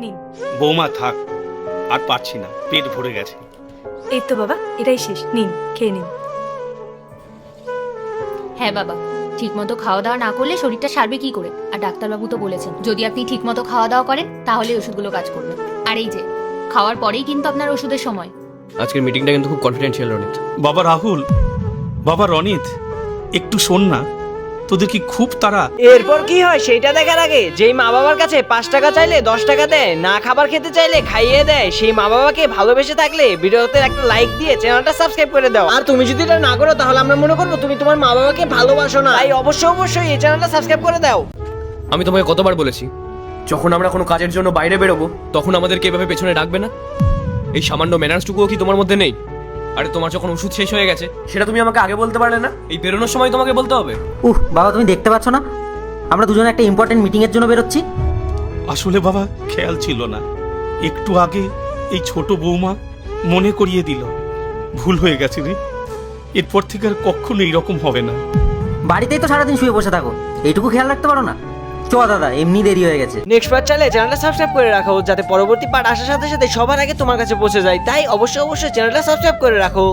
নিন। বৌমা থাক, আর পারছি না, পেট ভরে গেছে। এই তো বাবা, এটাই শেষ, নিন খেয়ে নিন। হ্যাঁ বাবা, ঠিকমতো খাওয়া দাওয়া না করলে শরীরটা সারবে কি করে? আর ডাক্তারবাবু তো বলেছেন যদি আপনি ঠিকমতো খাওয়া দাওয়া করেন তাহলে ওষুধগুলো কাজ করবে। আর এই যে খাওয়ার পরেই কিন্তু আপনার ওষুধের সময়। আজকের মিটিংটা কিন্তু খুব কনফিডেন্সিয়াল রনিত। বাবা রাহুল, বাবা রনিত, একটু শোন না, তোদের কি খুব তাড়া? এরপর কি হয় সেটা দেখার আগে যেই মা বাবার কাছে 5 টাকা চাইলে 10 টাকা দেয়, না খাবার খেতে চাইলে খাইয়ে দেয়, সেই মা বাবাকে ভালোবেসে থাকলে ভিডিওতে একটা লাইক দিয়ে চ্যানেলটা সাবস্ক্রাইব করে দাও। আর তুমি যদি এটা না করো তাহলে আমরা মনে করবো তুমি তোমার মা বাবাকে ভালোবাসো না। তাই অবশ্যই এই চ্যানেলটা সাবস্ক্রাইব করে দাও। আমি তোমাকে কতবার বলেছি, যখন আমরা কোনো কাজের জন্য বাইরে বেরোবো তখন আমাদেরকে এভাবে পেছনে ডাকবে না? এই সামান্য ম্যানার্সটুকুও কি তোমার মধ্যে নেই? আরে তোমার যখন ওষুধ শেষ হয়ে গেছে সেটা তুমি আমাকে আগে বলতে পারলে না? এই বেরোনোর সময় তোমাকে বলতে হবে? বাবা তুমি দেখতে পাচ্ছ না আমরা দুজনে একটা ইম্পর্টেন্ট মিটিং এর জন্য বেরোচ্ছি? আসলে বাবা খেয়াল ছিল না, একটু আগে এই ছোট বৌমা মনে করিয়ে দিল। ভুল হয়ে গেছে রে, এরপর থেকে আর কখনো এইরকম হবে না। বাড়িতেই তো সারাদিন শুয়ে বসে থাকো, এইটুকু খেয়াল রাখতে পারো না? চ দাদা, এমনি দেরি হয়ে গেছে। নেক্সট পার্ট চাইলে চ্যানেলটা সাবস্ক্রাইব করে রাখো যাতে পরবর্তী পার্ট আসার সাথে সাথে সবার আগে তোমার কাছে পৌঁছে যায়। তাই অবশ্যই চ্যানেলটা সাবস্ক্রাইব করে রাখো।